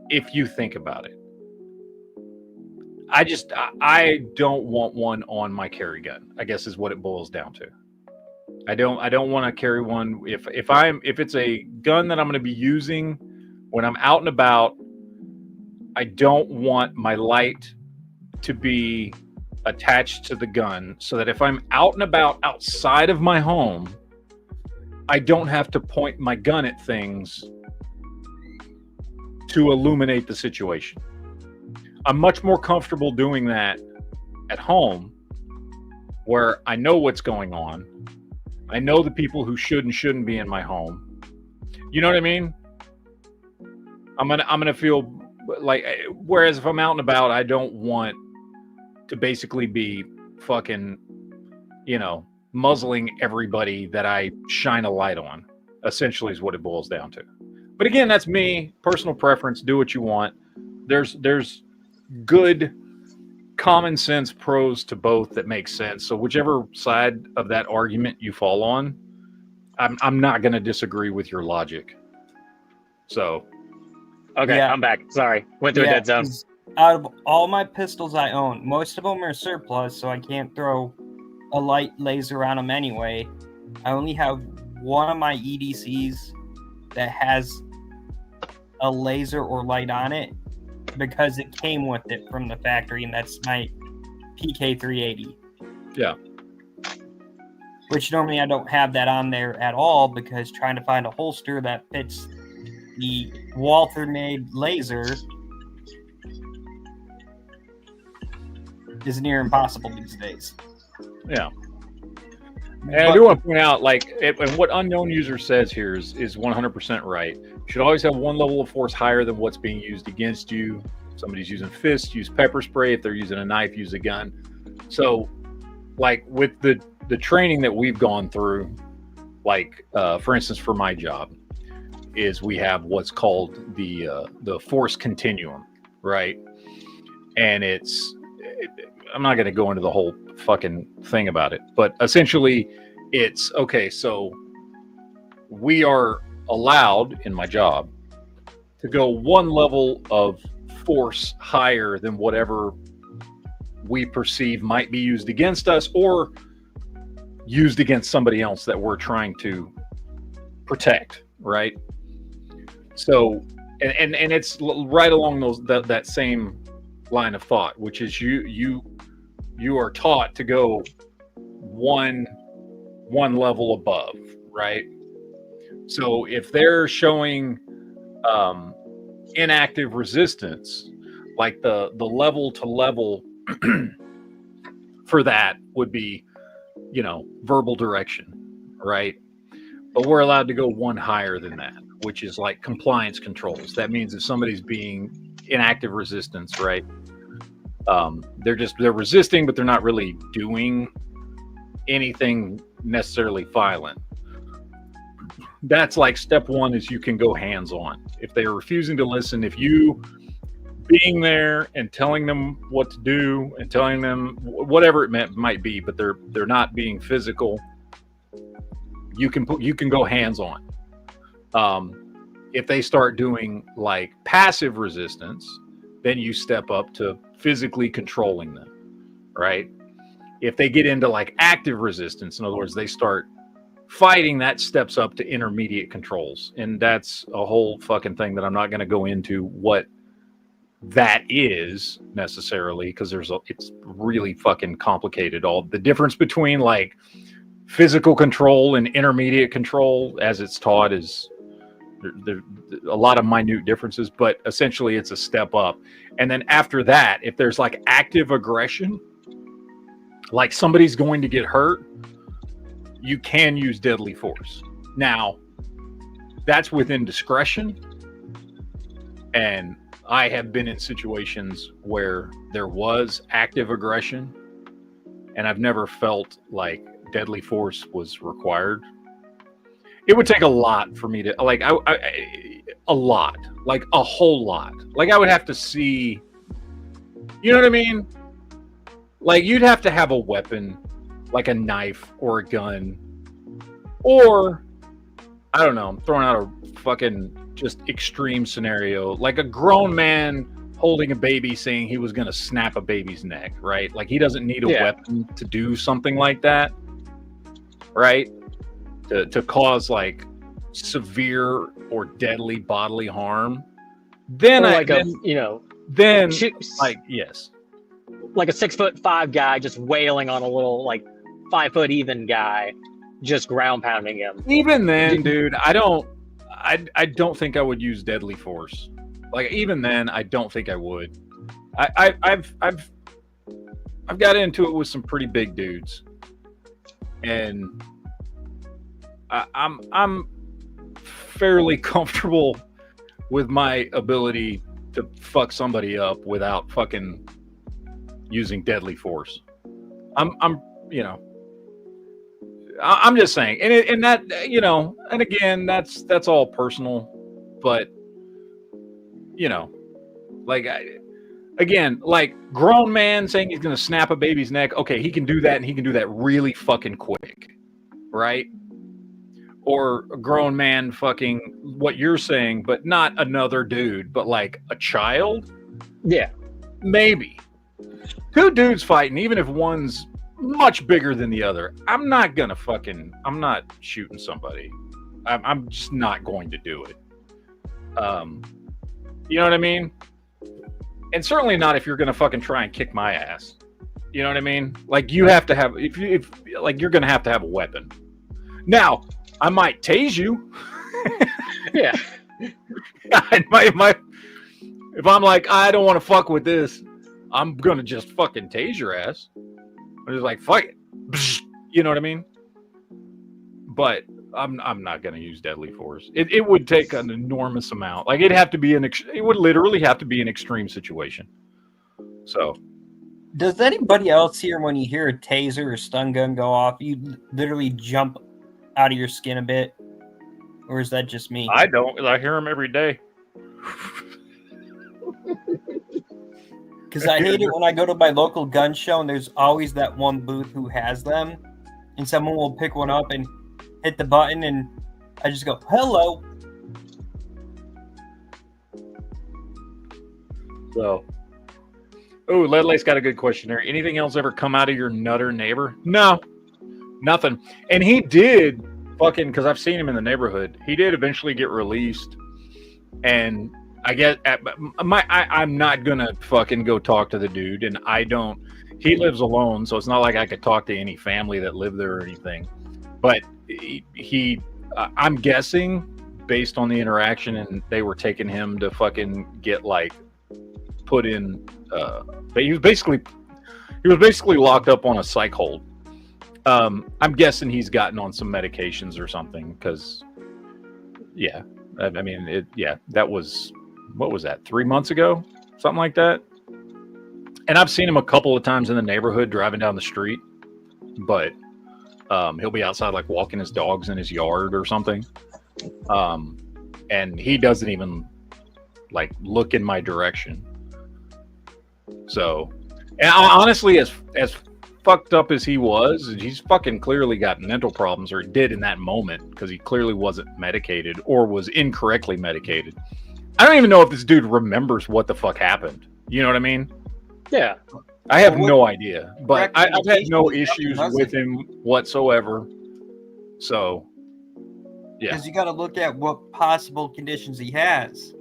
if you think about it. I don't want one on my carry gun, I guess is what it boils down to. I don't want to carry one if it's a gun that I'm going to be using when I'm out and about. I don't want my light to be attached to the gun so that if I'm out and about outside of my home, I don't have to point my gun at things to illuminate the situation. I'm much more comfortable doing that at home where I know what's going on. I know the people who should and shouldn't be in my home. You know what I mean? I'm gonna feel like, whereas if I'm out and about, I don't want to basically be fucking, muzzling everybody that I shine a light on. Essentially, is what it boils down to. But again, that's me, personal preference. Do what you want. There's good common sense pros to both that make sense. So whichever side of that argument you fall on, I'm not going to disagree with your logic. So, Okay, Yeah. I'm back. Sorry, went through a dead zone. 'cause out of all my pistols I own, most of them are surplus, so I can't throw a light laser on them anyway. I only have one of my EDCs that has a laser or light on it because it came with it from the factory, and that's my PK380. Yeah. Which normally I don't have that on there at all because trying to find a holster that fits the Walther-made laser is near impossible these days. Yeah. And I do want to point out, and what Unknown User says here is 100% right. You should always have one level of force higher than what's being used against you. If somebody's using fists, use pepper spray. If they're using a knife, use a gun. So, with the training that we've gone through, for instance, for my job, is we have what's called the force continuum, right? And I'm not going to go into the whole fucking thing about it, but essentially it's okay. So we are allowed in my job to go one level of force higher than whatever we perceive might be used against us or used against somebody else that we're trying to protect, right? So and it's right along that same line of thought, which is you are taught to go one level above, right? So if they're showing inactive resistance, like the level to level for that would be, verbal direction, right? But we're allowed to go one higher than that, which is like compliance controls. That means if somebody's being inactive resistance, right? They're resisting, but they're not really doing anything necessarily violent. That's like step one, is you can go hands-on. If they're refusing to listen, if you being there and telling them what to do and telling them whatever it might be, but they're not being physical, you can go hands-on. If they start doing like passive resistance, then you step up to physically controlling them, right? If they get into like active resistance, in other words, they start fighting, that steps up to intermediate controls. And that's a whole fucking thing that I'm not going to go into what that is necessarily, because it's really fucking complicated. All the difference between like physical control and intermediate control as it's taught is there a lot of minute differences, but essentially it's a step up. And then after that, if there's like active aggression, like somebody's going to get hurt, you can use deadly force. Now, that's within discretion. And I have been in situations where there was active aggression, and I've never felt like deadly force was required. It would take a lot for me to a lot, like a whole lot. Like I would have to see, you know what I mean? Like you'd have to have a weapon, like a knife or a gun, or I don't know, I'm throwing out a fucking just extreme scenario, like a grown man holding a baby saying he was going to snap a baby's neck, right? Like he doesn't need a weapon to do something like that, right? To cause like severe or deadly bodily harm. Then like yes, like a 6'5" guy just wailing on a little like 5 foot even guy, just ground pounding him. Even then, dude, I don't think I would use deadly force. Like even then, I don't think I would. I've got into it with some pretty big dudes, and I'm fairly comfortable with my ability to fuck somebody up without fucking using deadly force. I'm just saying, and that, and again, that's all personal, but like again, like grown man saying he's gonna snap a baby's neck. Okay, he can do that, and he can do that really fucking quick, right? Or a grown man fucking what you're saying, but not another dude, but like a child. Yeah. Maybe. Two dudes fighting, even if one's much bigger than the other, I'm not shooting somebody. I'm just not going to do it. You know what I mean? And certainly not if you're going to fucking try and kick my ass. You know what I mean? Like, you have to have, if you're going to have a weapon. Now, I might tase you. Yeah. If I'm like, I don't want to fuck with this, I'm gonna just fucking tase your ass. I'm just like, fuck it. You know what I mean? But I'm not gonna use deadly force. It would take an enormous amount. Like, it would literally have to be an extreme situation. So, does anybody else here, when you hear a taser or stun gun go off, you literally jump out of your skin a bit? Or is that just me? I don't. I hear them every day. Because I hate it when I go to my local gun show and there's always that one booth who has them, and someone will pick one up and hit the button, and I just go, hello. So, Ledley's got a good question there. Anything else ever come out of your nutter neighbor? No, nothing. And he did fucking, because I've seen him in the neighborhood, he did eventually get released, and I get I'm not gonna fucking go talk to the dude, and he lives alone, so it's not like I could talk to any family that live there or anything. But I'm guessing based on the interaction, and they were taking him to fucking get like put in. He was basically locked up on a psych hold. I'm guessing he's gotten on some medications or something, because that was, what was that, 3 months ago? Something like that. And I've seen him a couple of times in the neighborhood driving down the street, but he'll be outside like walking his dogs in his yard or something. And he doesn't even like look in my direction. So, and honestly, as fucked up as he was, he's fucking clearly got mental problems, or did in that moment, because he clearly wasn't medicated or was incorrectly medicated. I don't even know if this dude remembers what the fuck happened. You know what I mean? Yeah. I have no idea, but I've had no issues with him whatsoever. So, yeah. Because you got to look at what possible conditions he has.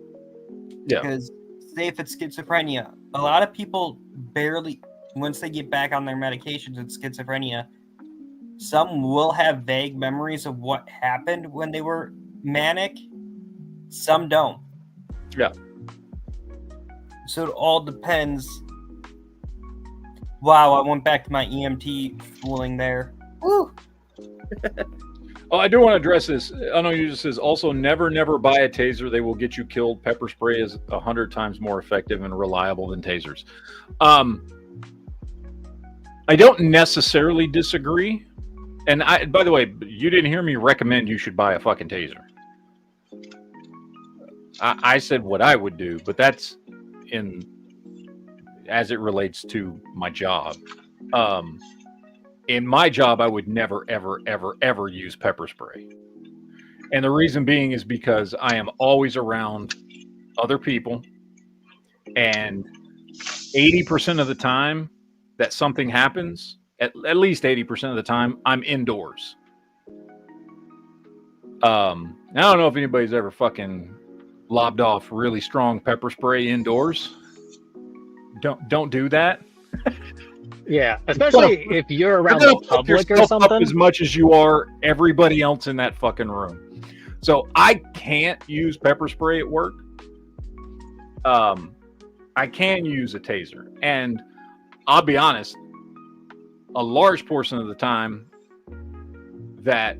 Yeah. Because say if it's schizophrenia, a lot of people barely, once they get back on their medications with schizophrenia, some will have vague memories of what happened when they were manic. Some don't. Yeah. So it all depends. Wow, I went back to my EMT schooling there. Woo! Oh, I do want to address this. I know you just says also never buy a taser. They will get you killed. Pepper spray is 100 times more effective and reliable than tasers. I don't necessarily disagree. And by the way, you didn't hear me recommend you should buy a fucking taser. I said what I would do, but that's as it relates to my job. In my job, I would never, ever, ever, ever use pepper spray. And the reason being is because I am always around other people. And 80% of the time that something happens, at least 80% of the time, I'm indoors. I don't know if anybody's ever fucking lobbed off really strong pepper spray indoors. Don't do that. Yeah, especially if you're around the public or something. Up as much as you are everybody else in that fucking room. So I can't use pepper spray at work. I can use a taser, and I'll be honest, a large portion of the time that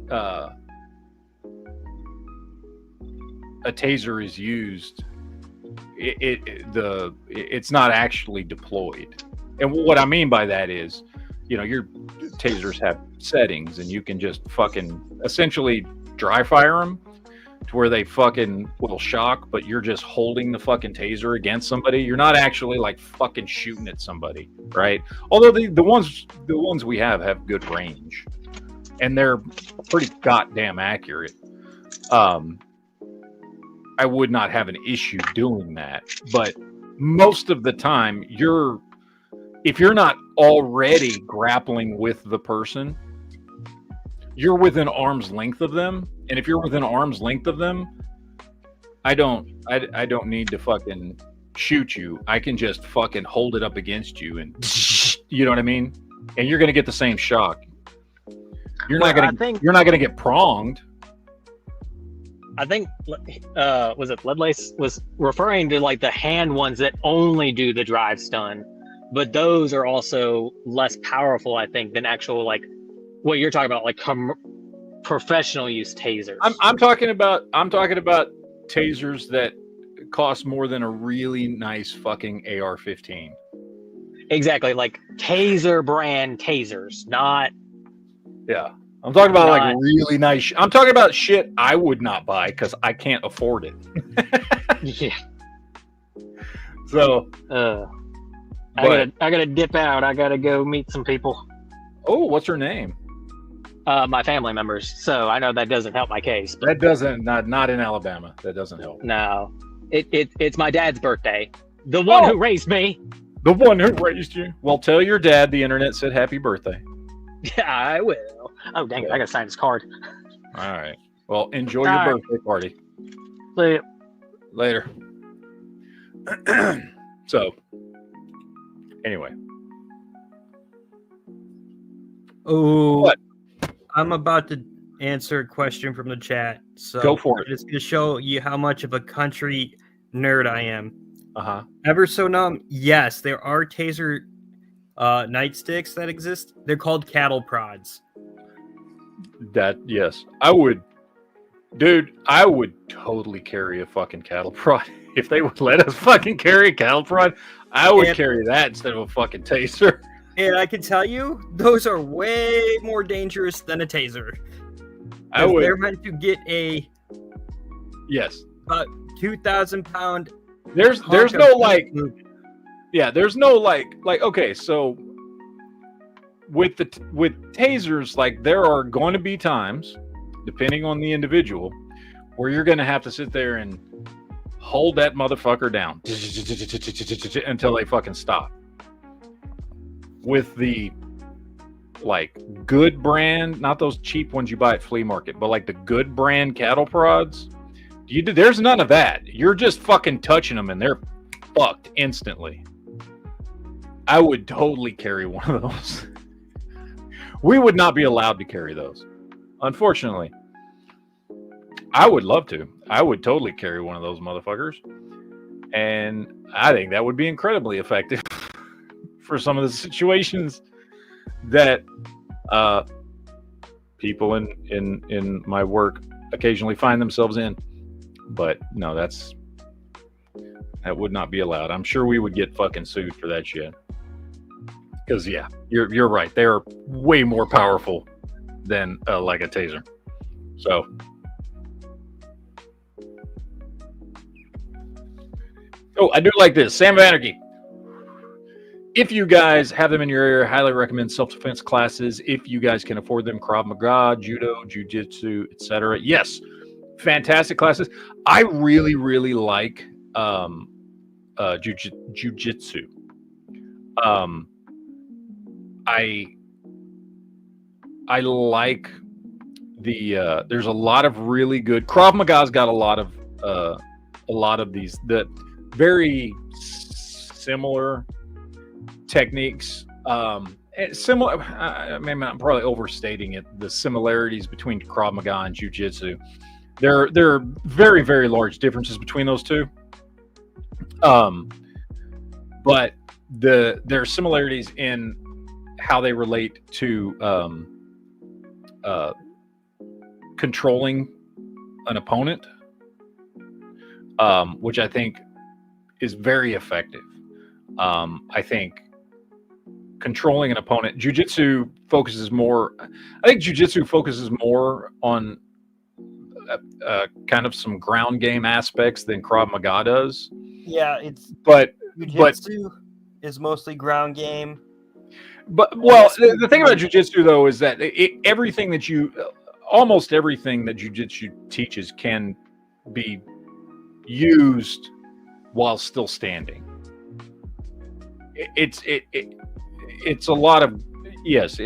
a taser is used, it's not actually deployed. And what I mean by that is, your tasers have settings, and you can just fucking essentially dry fire them to where they fucking will shock, but you're just holding the fucking taser against somebody. You're not actually like fucking shooting at somebody, right? Although the ones we have good range, and they're pretty goddamn accurate. I would not have an issue doing that, but most of the time, if you're not already grappling with the person, you're within arm's length of them. And if you're within arm's length of them, I don't need to fucking shoot you. I can just fucking hold it up against you, and you know what I mean? And you're gonna get the same shock. You're not gonna get pronged. I think was it Leadlace was referring to like the hand ones that only do the drive stun, but those are also less powerful, I think, than actual like what you're talking about, like professional use tasers. I'm talking about tasers that cost more than a really nice fucking AR-15. Exactly, like taser brand tasers, not. Yeah, I'm talking about like really nice. I'm talking about shit I would not buy because I can't afford it. Yeah. So, I gotta dip out. I gotta go meet some people. Oh, what's her name? My family members. So I know that doesn't help my case. But that doesn't, not in Alabama. That doesn't help. No, it's my dad's birthday. The one who raised me. The one who raised you. Well, tell your dad the internet said happy birthday. Yeah, I will. Oh, dang it. I got to sign his card. All right. Well, enjoy your birthday party. See ya. Later. So, anyway. Oh, what? I'm about to answer a question from the chat. So go for it. It's going to show you how much of a country nerd I am. Uh-huh. Ever so numb? Yes, there are taser nightsticks that exist. They're called cattle prods. Yes. I would totally carry a fucking cattle prod. If they would let us fucking carry a cattle prod, I would carry that instead of a fucking taser. And I can tell you, those are way more dangerous than a taser. They're meant to get a 2,000-pound. There's no like, yeah, there's no like okay, so with tasers, like there are going to be times, depending on the individual, where you're going to have to sit there and hold that motherfucker down until they fucking stop. With the like good brand, not those cheap ones you buy at flea market, but like the good brand cattle prods, there's none of that. You're just fucking touching them and they're fucked instantly. I would totally carry one of those. We would not be allowed to carry those, unfortunately. I would love to. I would totally carry one of those motherfuckers, and I think that would be incredibly effective for some of the situations that people in my work occasionally find themselves in. But no, that would not be allowed. I'm sure we would get fucking sued for that shit. Because yeah, you're right. They are way more powerful than like a taser. So. Oh, I do like this. Sam of Anarchy. If you guys have them in your area, highly recommend self-defense classes. If you guys can afford them, Krav Maga, Judo, Jiu-Jitsu, etc. Yes, fantastic classes. I really, really like Jiu-Jitsu. I like the there's a lot of really good Krav Maga's got a lot of these that very similar techniques. Similar. I mean, I'm probably overstating it. The similarities between Krav Maga and Jiu-Jitsu. There are very, very large differences between those two. But there are similarities in how they relate to controlling an opponent. which I think is very effective. I think controlling an opponent, jujitsu focuses more. I think jujitsu focuses more on kind of some ground game aspects than Krav Maga does. Yeah, it's But jujitsu is mostly ground game. well, the thing about jujitsu though is that everything that almost everything that jujitsu teaches can be used while still standing. It's a lot of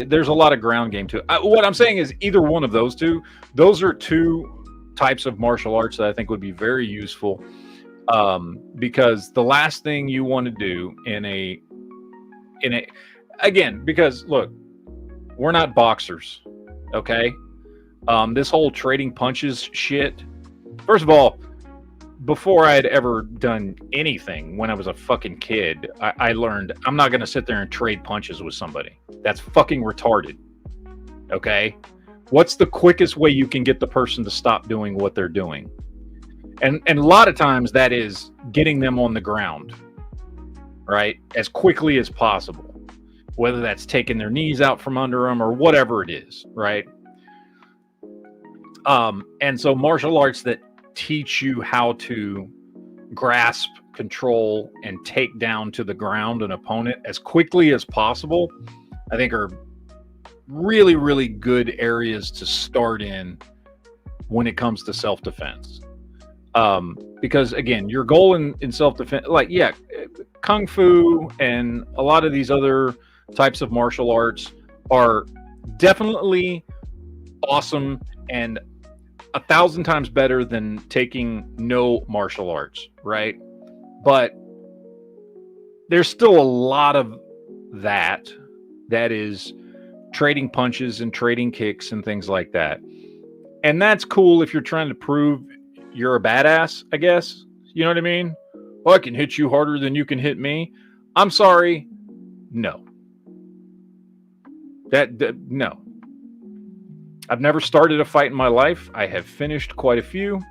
there's a lot of ground game to it. What I'm saying is either one of those two. Those are two types of martial arts that I think would be very useful, because the last thing you want to do again, because look, we're not boxers, okay? This whole trading punches shit. First of all, before I had ever done anything when I was a fucking kid, I learned I'm not going to sit there and trade punches with somebody. That's fucking retarded. Okay? What's the quickest way you can get the person to stop doing what they're doing? And a lot of times that is getting them on the ground, right? As quickly as possible. Whether that's taking their knees out from under them or whatever it is, right? And so martial arts that teach you how to grasp, control, and take down to the ground an opponent as quickly as possible, I think are really, really good areas to start in when it comes to self-defense. Because again, your goal in self-defense, like, yeah, Kung Fu and a lot of these other types of martial arts are definitely awesome and 1,000 times better than taking no martial arts, right? But there's still a lot of that is trading punches and trading kicks and things like that. And that's cool if you're trying to prove you're a badass, I guess. You know what I mean? Well, I can hit you harder than you can hit me. I'm sorry. No. No. I've never started a fight in my life. I have finished quite a few. In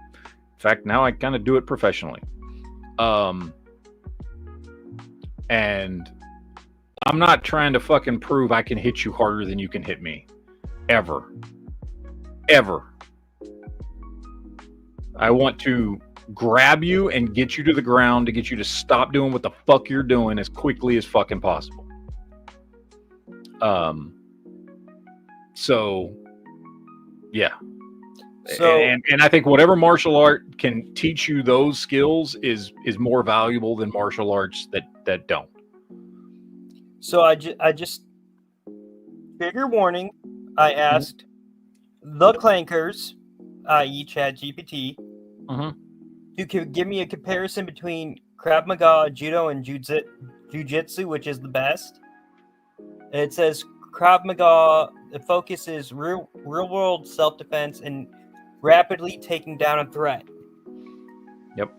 fact, now I kind of do it professionally. And I'm not trying to fucking prove I can hit you harder than you can hit me. Ever. I want to grab you and get you to the ground to get you to stop doing what the fuck you're doing as quickly as fucking possible. So yeah. So, and I think whatever martial art can teach you those skills is more valuable than martial arts that don't. So I just trigger warning. I asked the clankers, i.e. ChatGPT, to give me a comparison between Krav Maga, Judo, and Jiu-Jitsu, which is the best. And it says Krav Maga, the focus is real-world self-defense and rapidly taking down a threat. Yep.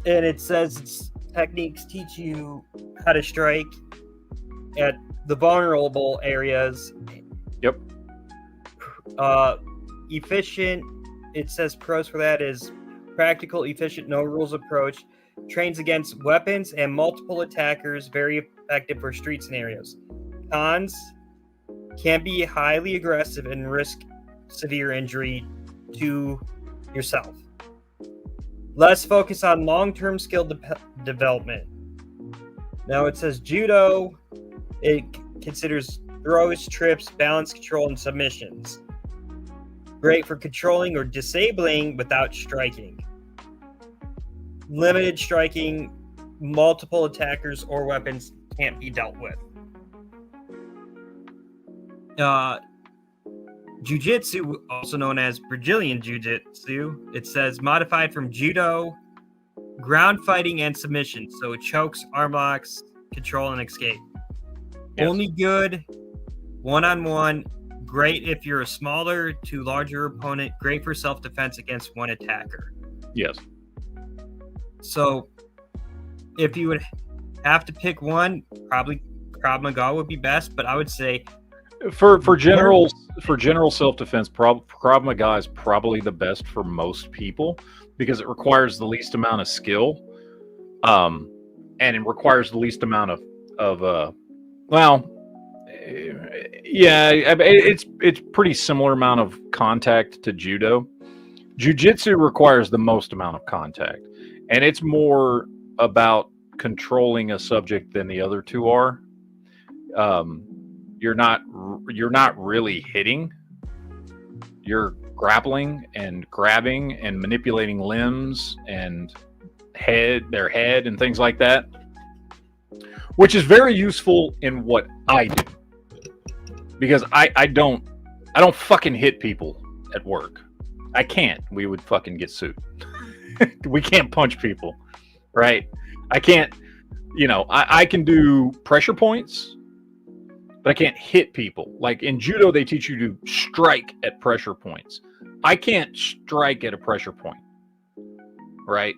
And it says its techniques teach you how to strike at the vulnerable areas. Yep. Efficient, it says pros for that is practical, efficient, no rules approach. Trains against weapons and multiple attackers, very effective for street scenarios. Cons, can be highly aggressive and risk severe injury to yourself. Less focus on long-term skill development. Now it says Judo, it considers throws, trips, balance control, and submissions. Great for controlling or disabling without striking. Limited striking, multiple attackers or weapons can't be dealt with. Jiu-Jitsu, also known as Brazilian Jiu-Jitsu, it says modified from Judo, ground fighting, and submission. So chokes, arm locks, control, and escape. Yes. Only good one-on-one. Great if you're a smaller to larger opponent. Great for self-defense against one attacker. Yes. So if you would have to pick one, probably Krav Maga would be best, but I would say For general self-defense, Krav Maga is probably the best for most people because it requires the least amount of skill, and it requires the least amount of it's pretty similar amount of contact to judo. Jiu-jitsu requires the most amount of contact, and it's more about controlling a subject than the other two are. You're not really hitting. You're grappling and grabbing and manipulating limbs and their head and things like that, which is very useful in what I do, because I don't fucking hit people at work. I can't. We would fucking get sued. We can't punch people, right? I can't. I can do pressure points, but I can't hit people. Like in judo, they teach you to strike at pressure points. I can't strike at a pressure point, right?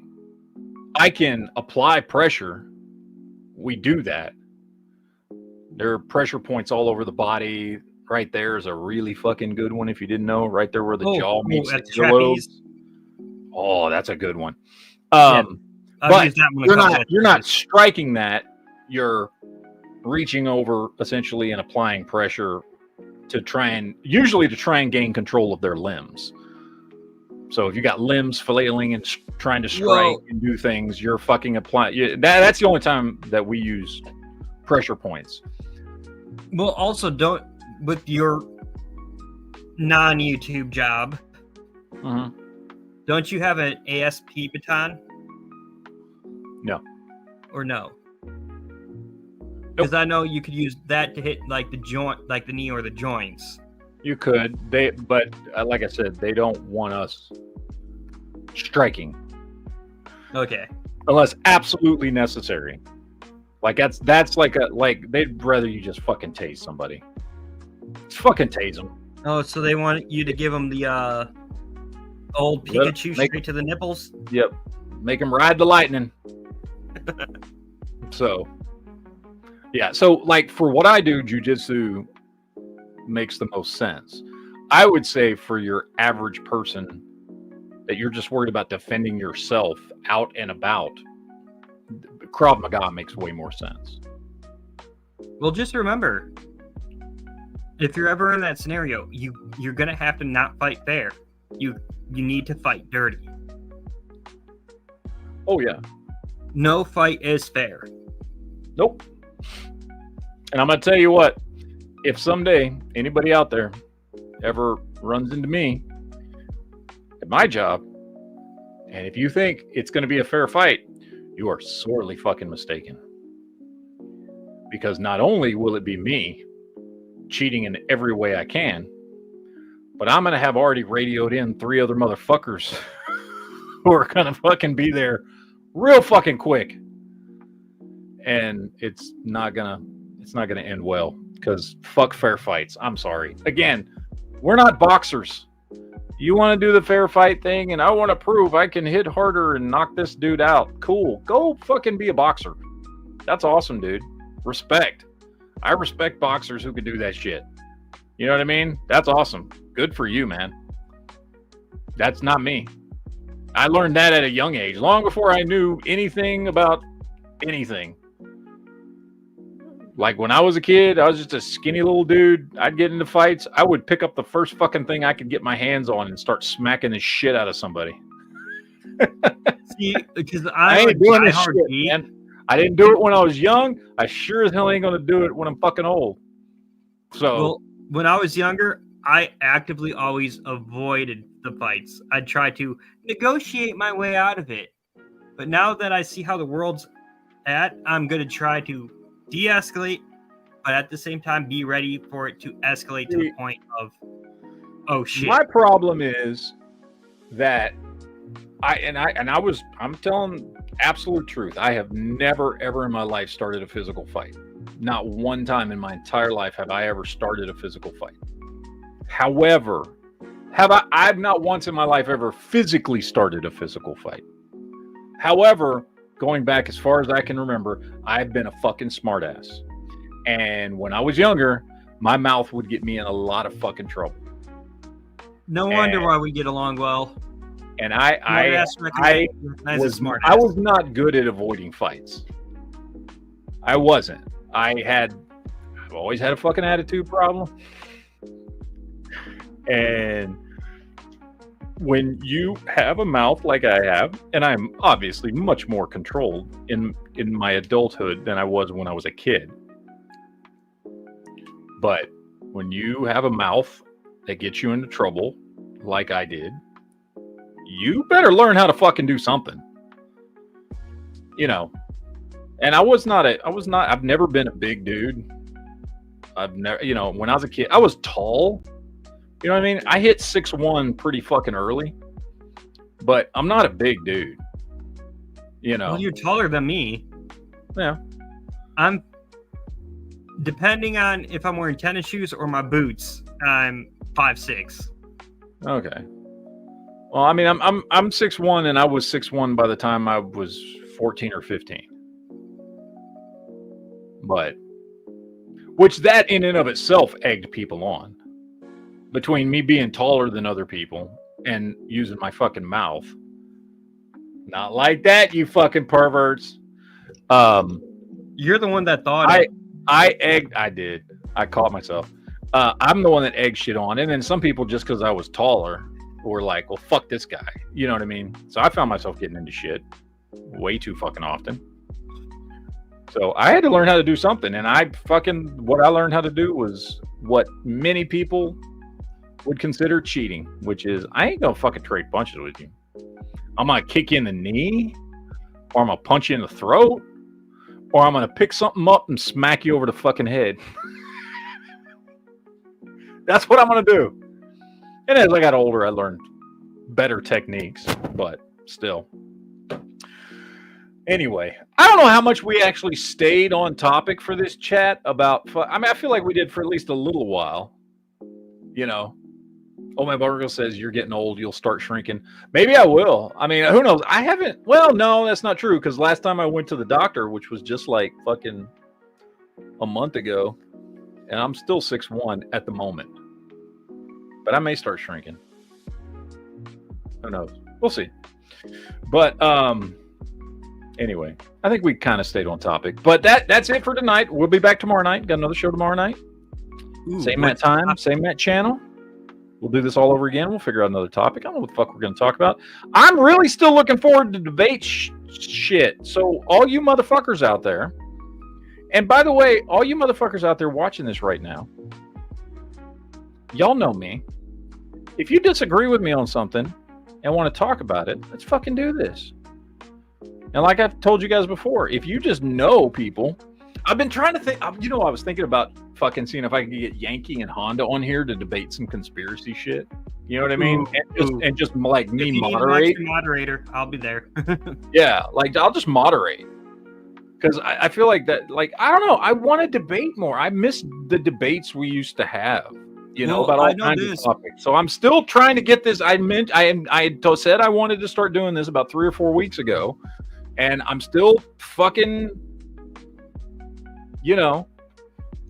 I can apply pressure. We do that. There are pressure points all over the body. Right there is a really fucking good one if you didn't know. Right there where the jaw meets the earlobe. Oh, that's a good one. But you're not striking that. You're reaching over essentially and applying pressure to try and gain control of their limbs. So if you got limbs flailing and trying to strike and do things, you're fucking applying. That's the only time that we use pressure points. Well, also don't with your non-YouTube job. Mm-hmm. Don't you have an ASP baton? No. Or no? Because I know you could use that to hit like the joint, like the knee or the joints. You could, but like I said, they don't want us striking. Okay. Unless absolutely necessary. Like that's like they'd rather you just fucking tase somebody. Just fucking tase them. Oh, so they want you to give them the old Pikachu straight to the nipples? Yep. Make them ride the lightning. So, yeah. So, like, for what I do, jiu-jitsu makes the most sense. I would say for your average person that you're just worried about defending yourself out and about, Krav Maga makes way more sense. Well, just remember, if you're ever in that scenario, you're gonna have to not fight fair. You need to fight dirty. Oh yeah. No fight is fair. Nope. And I'm gonna tell you what, if someday anybody out there ever runs into me at my job, and if you think it's gonna be a fair fight, you are sorely fucking mistaken. Because not only will it be me cheating in every way I can, but I'm gonna have already radioed in 3 other motherfuckers who are gonna fucking be there real fucking quick. And it's not gonna end well, because fuck fair fights. I'm sorry. Again, we're not boxers. You want to do the fair fight thing, and I want to prove I can hit harder and knock this dude out. Cool. Go fucking be a boxer. That's awesome, dude. Respect. I respect boxers who can do that shit. You know what I mean? That's awesome. Good for you, man. That's not me. I learned that at a young age, long before I knew anything about anything. Like when I was a kid, I was just a skinny little dude. I'd get into fights. I would pick up the first fucking thing I could get my hands on and start smacking the shit out of somebody. See, because I ain't doing this shit, man. I didn't do it when I was young. I sure as hell ain't gonna do it when I'm fucking old. So, well, when I was younger, I actively always avoided the fights. I'd try to negotiate my way out of it. But now that I see how the world's at, I'm gonna try to de-escalate, but at the same time be ready for it to escalate to the point of, oh shit. My problem is that I'm telling absolute truth. I have never ever in my life started a physical fight. Not one time in my entire life have I ever started a physical fight. However, I've not once in my life ever physically started a physical fight. However, going back as far as I can remember, I've been a fucking smartass. And when I was younger, my mouth would get me in a lot of fucking trouble. No wonder why we get along well. And I was not good at avoiding fights. I wasn't. I've always had a fucking attitude problem. And when you have a mouth like I have, and I'm obviously much more controlled in my adulthood than I was when I was a kid. But when you have a mouth that gets you into trouble, like I did, you better learn how to fucking do something. You know. And I've never been a big dude. I've never, when I was a kid, I was tall. You know what I mean? I hit 6'1" pretty fucking early. But I'm not a big dude. Well, you're taller than me. Yeah. I'm, depending on if I'm wearing tennis shoes or my boots, I'm 5'6". Okay. Well, I mean, I'm 6'1", and I was 6'1" by the time I was 14 or 15. But, which that in and of itself egged people on. Between me being taller than other people and using my fucking mouth. Not like that, you fucking perverts. You're the one that thought I did. I caught myself. I'm the one that egged shit on. And then some people, just because I was taller, were like, well, fuck this guy. You know what I mean? So I found myself getting into shit way too fucking often. So I had to learn how to do something. And what I learned how to do was what many people would consider cheating, which is I ain't gonna fucking trade punches with you. I'm gonna kick you in the knee, or I'm gonna punch you in the throat, or I'm gonna pick something up and smack you over the fucking head. That's what I'm gonna do. And as I got older, I learned better techniques, but still. Anyway, I don't know how much we actually stayed on topic for this chat about. I feel like we did for at least a little while. Oh, my Bargle says you're getting old. You'll start shrinking. Maybe I will. I mean, who knows? I haven't. Well, no, that's not true. Because last time I went to the doctor, which was just like fucking a month ago, and I'm still 6'1" at the moment. But I may start shrinking. Who knows? We'll see. But anyway, I think we kind of stayed on topic. But that's it for tonight. We'll be back tomorrow night. Got another show tomorrow night. Same Matt time, same Matt channel. We'll do this all over again. We'll figure out another topic. I don't know what the fuck we're going to talk about. I'm really still looking forward to debate shit. So all you motherfuckers out there, and by the way, all you motherfuckers out there watching this right now, y'all know me. If you disagree with me on something and want to talk about it, let's fucking do this. And like I've told you guys before, if you just know people, I've been trying to think, I was thinking about fucking seeing if I could get Yankee and Honda on here to debate some conspiracy shit. You know what I mean? And just like me moderate. Moderator, I'll be there. Yeah, like I'll just moderate. Because I feel like that, like, I don't know, I want to debate more. I miss the debates we used to have, about all kinds of topics. So I'm still trying to get this. I said I wanted to start doing this about 3 or 4 weeks ago. And I'm still fucking,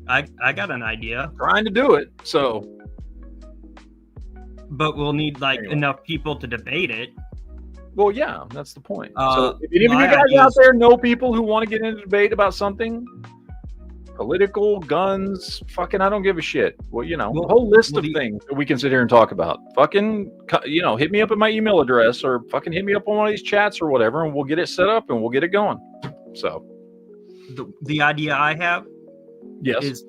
I got an idea. Trying to do it, so. But we'll need enough people to debate it. Well, yeah, that's the point. So if any of you guys out there know people who want to get into debate about something, political, guns, fucking, I don't give a shit. Well, a whole list of things that we can sit here and talk about. Fucking, hit me up at my email address or fucking hit me up on one of these chats or whatever, and we'll get it set up and we'll get it going. So. The idea I have is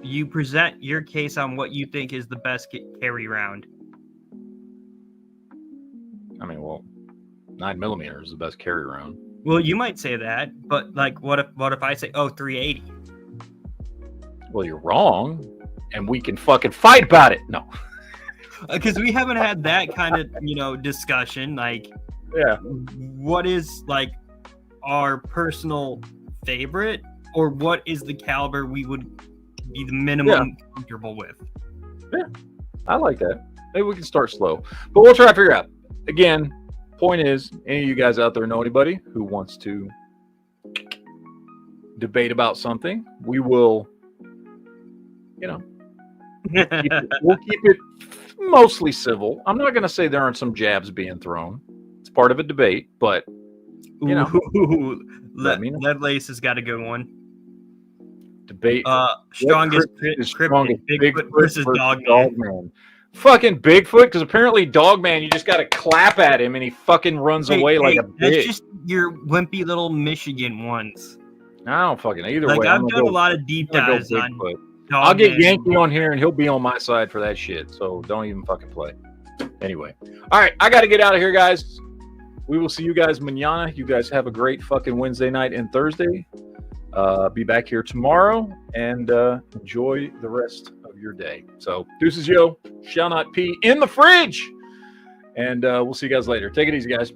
you present your case on what you think is the best carry round. I mean, 9mm is the best carry round. Well, you might say that, but what if I say, 380? Well, you're wrong, and we can fucking fight about it. No, because we haven't had that kind of discussion. Yeah, what is our personal favorite, or what is the caliber we would be the minimum comfortable with? Yeah, I like that. Maybe we can start slow, but we'll try to figure out. Again, point is, any of you guys out there know anybody who wants to debate about something, we will you know, we'll keep it mostly civil. I'm not going to say there aren't some jabs being thrown. It's part of a debate, but you know, Lead Lace has got a good one. Debate. Strongest cryptid, Bigfoot versus Dogman. Fucking Bigfoot, because apparently Dogman, you just got to clap at him and he fucking runs away like a bitch. That's just your wimpy little Michigan ones. I don't fucking either like, way. I've done a lot of deep dives on Dogman. I'll get Yankee on here and he'll be on my side for that shit. So don't even fucking play. Anyway. All right. I got to get out of here, guys. We will see you guys mañana. You guys have a great fucking Wednesday night and Thursday. Be back here tomorrow and enjoy the rest of your day. So deuces, yo. Shall not pee in the fridge. And we'll see you guys later. Take it easy, guys.